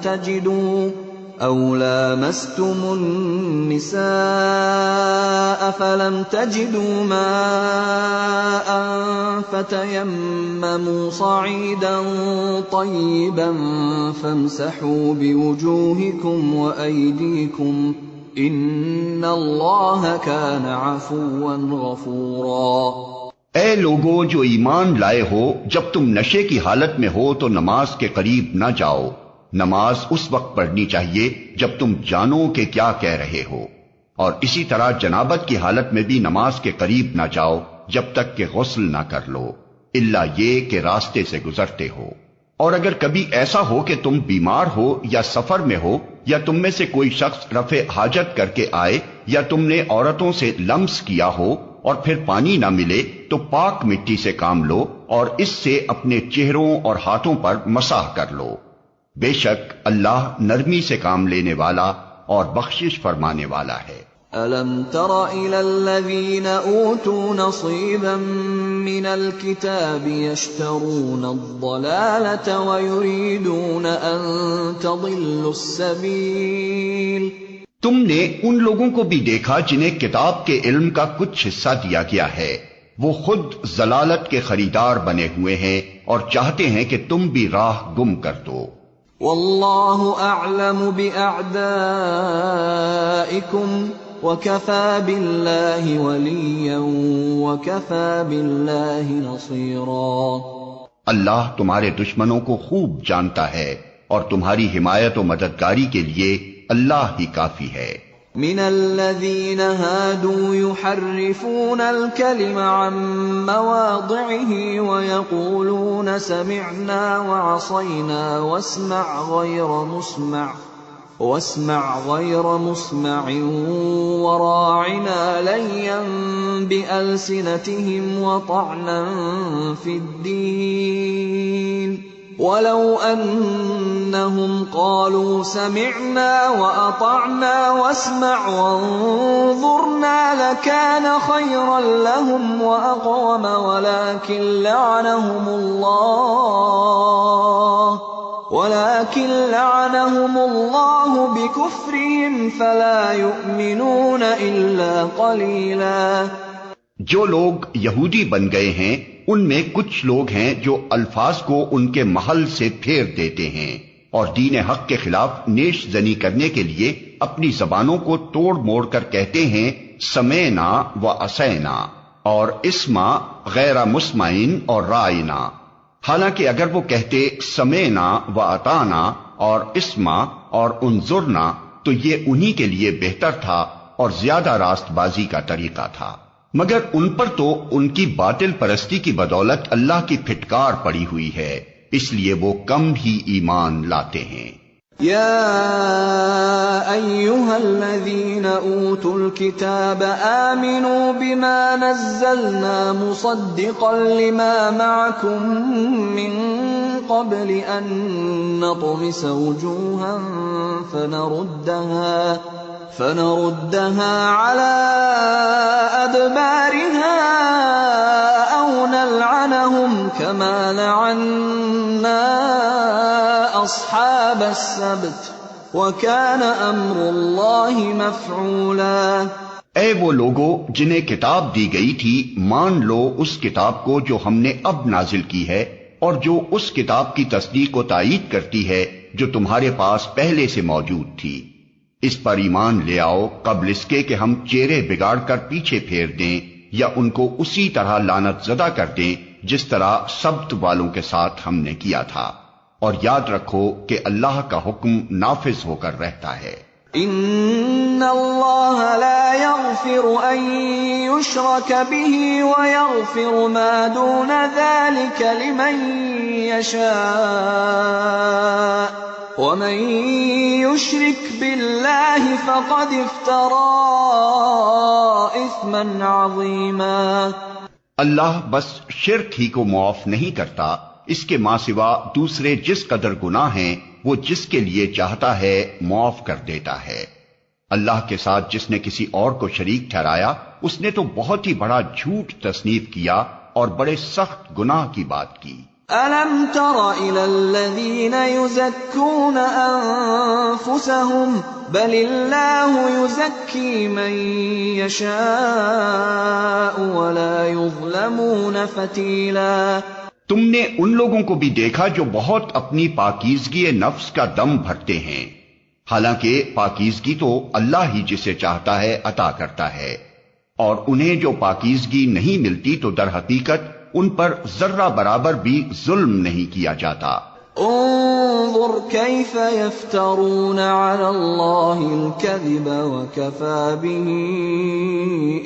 تجدوا ماء فتيمموا صعيدا طيبا فامسحوا بوجوهكم وأيديكم إن الله كان عفوا غفورا۔ اے لوگو جو ایمان لائے ہو، جب تم نشے کی حالت میں ہو تو نماز کے قریب نہ جاؤ۔ نماز اس وقت پڑھنی چاہیے جب تم جانو کہ کیا کہہ رہے ہو، اور اسی طرح جنابت کی حالت میں بھی نماز کے قریب نہ جاؤ جب تک کہ غسل نہ کر لو، الا یہ کہ راستے سے گزرتے ہو۔ اور اگر کبھی ایسا ہو کہ تم بیمار ہو یا سفر میں ہو، یا تم میں سے کوئی شخص رفع حاجت کر کے آئے، یا تم نے عورتوں سے لمس کیا ہو اور پھر پانی نہ ملے، تو پاک مٹی سے کام لو اور اس سے اپنے چہروں اور ہاتھوں پر مسح کر لو۔ بے شک اللہ نرمی سے کام لینے والا اور بخشش فرمانے والا ہے۔ أَلَمْ تَرَ إِلَى الَّذِينَ أُوتُوا نَصِيبًا مِنَ الْكِتَابِ يَشْتَرُونَ الضَّلَالَةَ وَيُرِيدُونَ أَن تَضِلُّوا السَّبِيلَ۔ تم نے ان لوگوں کو بھی دیکھا جنہیں کتاب کے علم کا کچھ حصہ دیا گیا ہے، وہ خود ضلالت کے خریدار بنے ہوئے ہیں اور چاہتے ہیں کہ تم بھی راہ گم کر دو۔ واللہ اعلم بأعدائکم وَكَفَى بِاللَّهِ وَلِيًّا وَكَفَى بِاللَّهِ نَصِيرًا۔ اللہ تمہارے دشمنوں کو خوب جانتا ہے اور تمہاری حمایت و مددگاری کے لیے اللہ ہی کافی ہے۔ من الذين هادوا يحرفون الكلم عن مواضعه ويقولون سمعنا وعصينا واسمع غير مسمع وراعنا ليا بألسنتهم وطعنا في الدين ولو أنهم قالوا سمعنا وأطعنا واسمع وانظرنا لكان خيرا لهم وأقوم ولكن لعنهم الله بكفرهم فلا يؤمنون إلا قليلا۔ جو لوگ یہودی بن گئے ہیں ان میں کچھ لوگ ہیں جو الفاظ کو ان کے محل سے پھیر دیتے ہیں اور دین حق کے خلاف نیش زنی کرنے کے لیے اپنی زبانوں کو توڑ موڑ کر کہتے ہیں سمعنا و عصینا اور اسما غیر مسمعین اور رائنا، حالانکہ اگر وہ کہتے سمعنا و اطعنا اور اسما اور انظرنا تو یہ انہی کے لیے بہتر تھا اور زیادہ راست بازی کا طریقہ تھا، مگر ان پر تو ان کی باطل پرستی کی بدولت اللہ کی پھٹکار پڑی ہوئی ہے، اس لیے وہ کم ہی ایمان لاتے ہیں۔ یا ایھا الذین اوتوا الکتاب آمنوا بما نزلنا مصدقا لما معکم من قبل ان نطمس وجوها فنردها على أدبارها أو نلعنهم كما لعنا أصحاب السبت وكان أمر الله مفعولا۔ اے وہ لوگو جنہیں کتاب دی گئی تھی، مان لو اس کتاب کو جو ہم نے اب نازل کی ہے اور جو اس کتاب کی تصدیق و تائید کرتی ہے جو تمہارے پاس پہلے سے موجود تھی۔ اس پر ایمان لے آؤ قبل اس کے کہ ہم چہرے بگاڑ کر پیچھے پھیر دیں یا ان کو اسی طرح لعنت زدہ کر دیں جس طرح سبت والوں کے ساتھ ہم نے کیا تھا، اور یاد رکھو کہ اللہ کا حکم نافذ ہو کر رہتا ہے۔ ان اللہ لا یغفر ان یشرک به ویغفر ما دون ذلك لمن یشاء ومن يشرك بالله فقد افترى اثما عظيما۔ اللہ بس شرک ہی کو معاف نہیں کرتا، اس کے ماں سوا دوسرے جس قدر گناہ ہیں وہ جس کے لیے چاہتا ہے معاف کر دیتا ہے۔ اللہ کے ساتھ جس نے کسی اور کو شریک ٹھہرایا اس نے تو بہت ہی بڑا جھوٹ تصنیف کیا اور بڑے سخت گناہ کی بات کی۔ أَلَمْ تَرَ إِلَى الَّذِينَ يُزَكُّونَ أَنفُسَهُم بَلِ اللَّهُ يُزَكِّي مَن يَشَاءُ وَلَا يُظْلَمُونَ فَتِيلًا۔ تم نے ان لوگوں کو بھی دیکھا جو بہت اپنی پاکیزگی نفس کا دم بھرتے ہیں، حالانکہ پاکیزگی تو اللہ ہی جسے چاہتا ہے عطا کرتا ہے، اور انہیں جو پاکیزگی نہیں ملتی تو در حقیقت ان پر ذرہ برابر بھی ظلم نہیں کیا جاتا۔ انظر كيف يفترون على الله الكذب وكفى به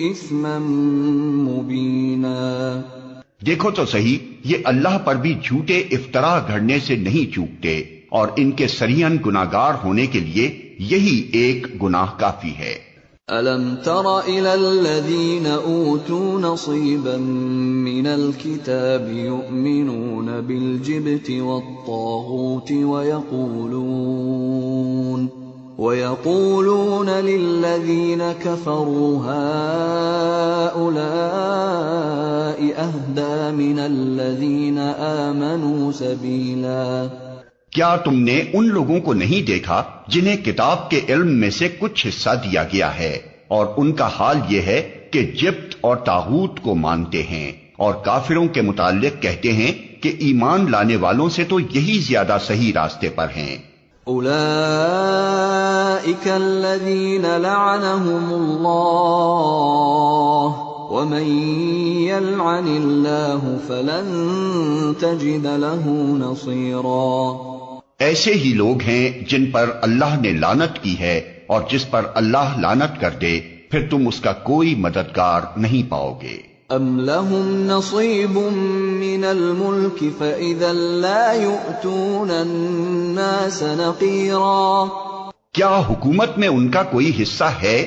إثما مبينا۔ دیکھو تو صحیح، یہ اللہ پر بھی جھوٹے افطرا گھڑنے سے نہیں چوکتے، اور ان کے سریعاً گناہگار ہونے کے لیے یہی ایک گناہ کافی ہے۔ أَلَمْ تَرَ إِلَى الَّذِينَ أُوتُوا نَصِيبًا مِنَ الْكِتَابِ يُؤْمِنُونَ بِالْجِبْتِ وَالطَّاغُوتِ وَيَقُولُونَ لِلَّذِينَ كَفَرُوا هَؤُلَاءِ أَهْدَىٰ مِنَ الَّذِينَ آمَنُوا سَبِيلًا۔ کیا تم نے ان لوگوں کو نہیں دیکھا جنہیں کتاب کے علم میں سے کچھ حصہ دیا گیا ہے، اور ان کا حال یہ ہے کہ جبت اور طاغوت کو مانتے ہیں، اور کافروں کے متعلق کہتے ہیں کہ ایمان لانے والوں سے تو یہی زیادہ صحیح راستے پر ہیں۔ اولئک الذین لعنهم اللہ ومن یلعن اللہ فلن تجد له نصیرا۔ ایسے ہی لوگ ہیں جن پر اللہ نے لعنت کی ہے، اور جس پر اللہ لعنت کر دے پھر تم اس کا کوئی مددگار نہیں پاؤ گے۔ ام لهم نصیب من الملک فاذا لا یؤتون الناس نقیرا۔ کیا حکومت میں ان کا کوئی حصہ ہے؟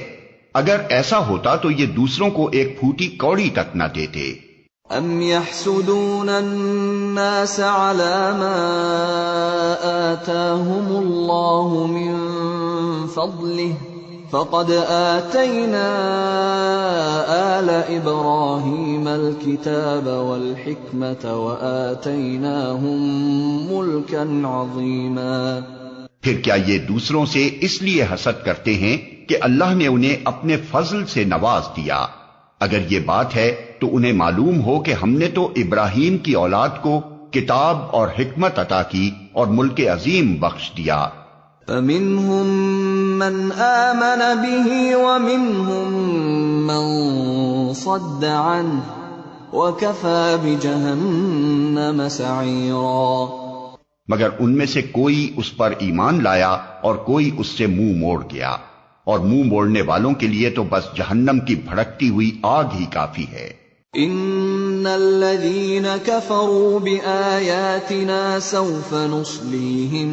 اگر ایسا ہوتا تو یہ دوسروں کو ایک پھوٹی کوڑی تک نہ دیتے۔ ام يحسدون الناس على ما آتاهم الله من فضله فقد آتينا آل إبراهيم الكتاب والحكمة وآتيناهم ملكا عظيما۔ پھر کیا یہ دوسروں سے اس لیے حسد کرتے ہیں کہ اللہ نے انہیں اپنے فضل سے نواز دیا؟ اگر یہ بات ہے تو انہیں معلوم ہو کہ ہم نے تو ابراہیم کی اولاد کو کتاب اور حکمت عطا کی اور ملک عظیم بخش دیا۔ فَمِنْهُمْ مَنْ آمَنَ بِهِ وَمِنْهُمْ مَنْ صَدَّ عَنْهُ وَكَفَى بِجَهَنَّمَ سَعِيرًا۔ مگر ان میں سے کوئی اس پر ایمان لایا اور کوئی اس سے منہ موڑ گیا، اور منہ موڑنے والوں کے لیے تو بس جہنم کی بھڑکتی ہوئی آگ ہی کافی ہے۔ ان الذين كفروا بآياتنا سوف نصليهم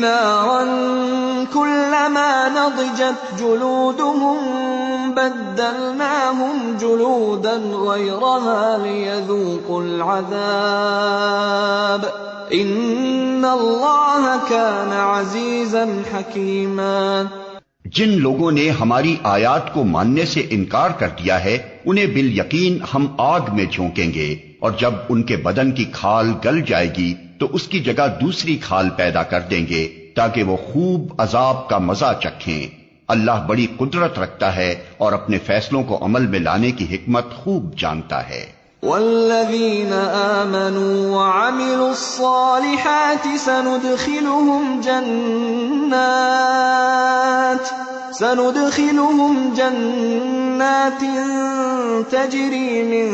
نارا كلما نضجت جلودهم بدلناهم جلودا غيرها ليذوقوا العذاب ان اللہ کان عزیزا حکیما۔ جن لوگوں نے ہماری آیات کو ماننے سے انکار کر دیا ہے انہیں بالیقین ہم آگ میں جھونکیں گے، اور جب ان کے بدن کی کھال گل جائے گی تو اس کی جگہ دوسری کھال پیدا کر دیں گے تاکہ وہ خوب عذاب کا مزہ چکھیں۔ اللہ بڑی قدرت رکھتا ہے اور اپنے فیصلوں کو عمل میں لانے کی حکمت خوب جانتا ہے۔ والذین آمنوا وعملوا الصالحات سندخلهم جنات تجری من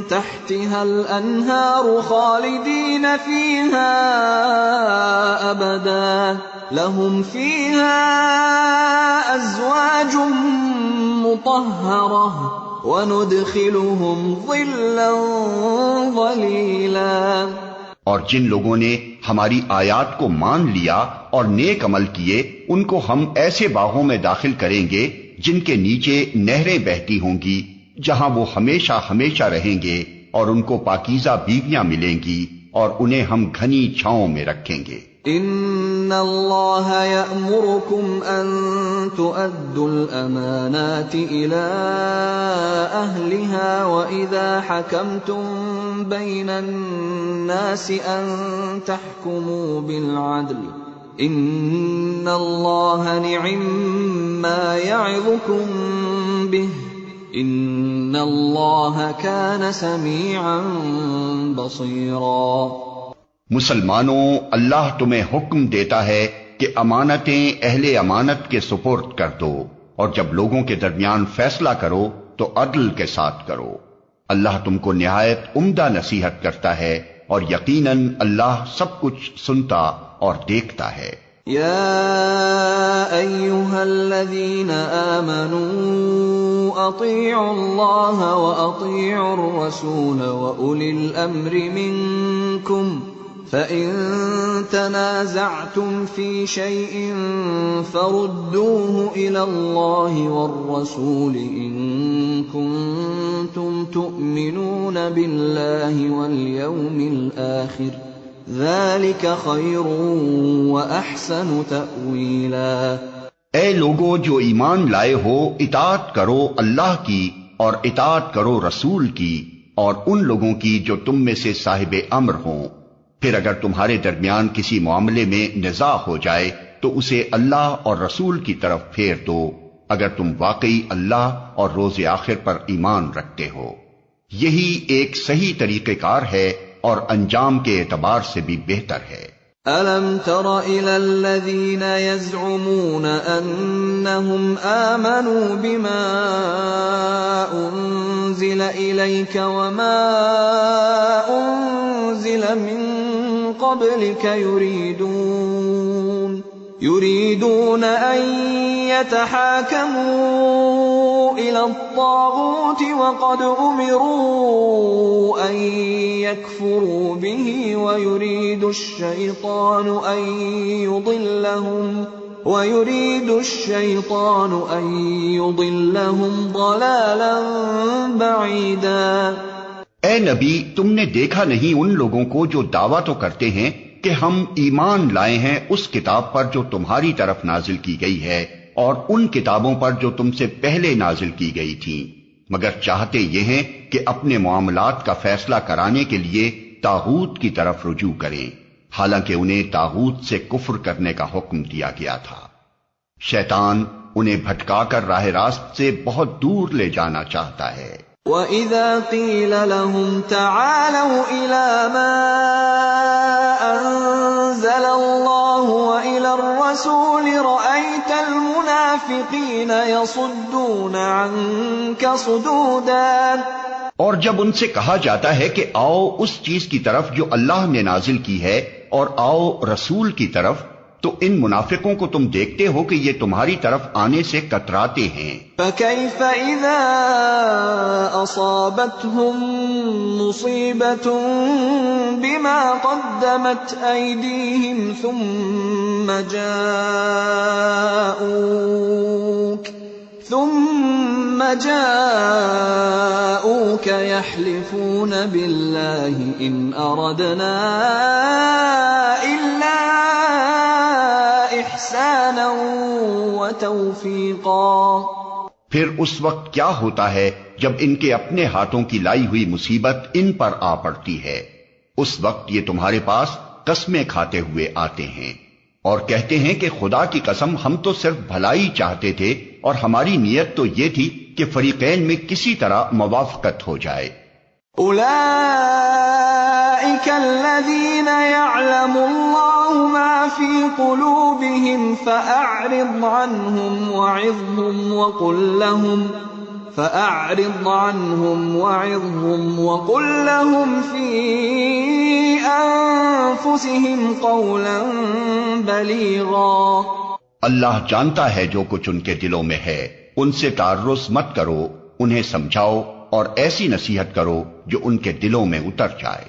تحتها الانہار خالدین فیہا ابدا لهم فیہا ازواج مطہرہ وَنُدْخِلُهُمْ ظِلًّا ظَلِيلًا۔ اور جن لوگوں نے ہماری آیات کو مان لیا اور نیک عمل کیے ان کو ہم ایسے باغوں میں داخل کریں گے جن کے نیچے نہریں بہتی ہوں گی، جہاں وہ ہمیشہ ہمیشہ رہیں گے، اور ان کو پاکیزہ بیویاں ملیں گی، اور انہیں ہم گھنی چھاؤں میں رکھیں گے۔ ان اللہ یأمرکم ان تؤدوا الامانات الى اہلها واذا حکمتم بین الناس ان تحکموا بالعدل ان اللہ نعم ما یعظکم به ان اللہ کان سمیعا بصیرا۔ مسلمانوں، اللہ تمہیں حکم دیتا ہے کہ امانتیں اہل امانت کے سپرد کر دو، اور جب لوگوں کے درمیان فیصلہ کرو تو عدل کے ساتھ کرو۔ اللہ تم کو نہایت عمدہ نصیحت کرتا ہے، اور یقیناً اللہ سب کچھ سنتا اور دیکھتا ہے۔ یا ایھا الذین آمنوا اطیعوا اللہ واطیعوا الرسول واولی الامر منکم فَإِن تَنَازَعْتُمْ فِي شَيْءٍ فَرُدُّوهُ إِلَى اللَّهِ وَالرَّسُولِ إِن كُنتُمْ تُؤْمِنُونَ بِاللَّهِ وَالْيَوْمِ الْآخِرِ ذَلِكَ خَيْرٌ وَأَحْسَنُ تَأْوِيلًا۔ اے لوگو جو ایمان لائے ہو، اطاعت کرو اللہ کی اور اطاعت کرو رسول کی اور ان لوگوں کی جو تم میں سے صاحب امر ہوں۔ پھر اگر تمہارے درمیان کسی معاملے میں نزاع ہو جائے تو اسے اللہ اور رسول کی طرف پھیر دو، اگر تم واقعی اللہ اور روز آخر پر ایمان رکھتے ہو۔ یہی ایک صحیح طریقہ کار ہے اور انجام کے اعتبار سے بھی بہتر ہے۔ أَلَمْ تَرَ إِلَى الَّذِينَ يَزْعُمُونَ أَنَّهُمْ آمَنُوا بِمَا أُنزِلَ إِلَيْكَ وَمَا أُنزِلَ مِن قَبْلِكَ يُرِيدُونَ أَن يَتَحَاكَمُوا إِلَى الطَّاغُوتِ وَقَدْ أُمِرُوا أَن يَكْفُرُوا بِهِ وَيُرِيدُ الشَّيْطَانُ أَن يُضِلَّهُمْ ضَلَالًا بَعِيدًا۔ اے نبی، تم نے دیکھا نہیں ان لوگوں کو جو دعویٰ تو کرتے ہیں کہ ہم ایمان لائے ہیں اس کتاب پر جو تمہاری طرف نازل کی گئی ہے اور ان کتابوں پر جو تم سے پہلے نازل کی گئی تھیں، مگر چاہتے یہ ہیں کہ اپنے معاملات کا فیصلہ کرانے کے لیے طاغوت کی طرف رجوع کریں، حالانکہ انہیں طاغوت سے کفر کرنے کا حکم دیا گیا تھا۔ شیطان انہیں بھٹکا کر راہ راست سے بہت دور لے جانا چاہتا ہے۔ وَإِذَا قِيلَ لَهُمْ تَعَالَوْا إِلَى مَا أَنزَلَ اللَّهُ وَإِلَى الرَّسُولِ رَأَيْتَ الْمُنَافِقِينَ يَصُدُّونَ عَنكَ صُدُودًا۔ اور جب ان سے کہا جاتا ہے کہ آؤ اس چیز کی طرف جو اللہ نے نازل کی ہے اور آؤ رسول کی طرف، تو ان منافقوں کو تم دیکھتے ہو کہ یہ تمہاری طرف آنے سے کتراتے ہیں۔ فَكَيْفَ إِذَا أَصَابَتْهُم مُّصِيبَةٌ بِمَا قَدَّمَتْ أَيْدِيهِمْ ثُمَّ جَاءُوكَ يَحْلِفُونَ بِاللَّهِ إِنْ أَرَدْنَا إِلَّا إِحْسَانًا وَتَوْفِيقًا۔ پھر اس وقت کیا ہوتا ہے جب ان کے اپنے ہاتھوں کی لائی ہوئی مصیبت ان پر آ پڑتی ہے؟ اس وقت یہ تمہارے پاس قسمیں کھاتے ہوئے آتے ہیں اور کہتے ہیں کہ خدا کی قسم ہم تو صرف بھلائی چاہتے تھے اور ہماری نیت تو یہ تھی کہ فریقین میں کسی طرح موافقت ہو جائے۔ اولئک الذین یعلم اللہ ما فی قلوبہم فأعرض عنہم وعظہم وقل لہم فی انفسہم قولا بلیغا۔ اللہ جانتا ہے جو کچھ ان کے دلوں میں ہے، ان سے تعرض مت کرو، انہیں سمجھاؤ اور ایسی نصیحت کرو جو ان کے دلوں میں اتر جائے۔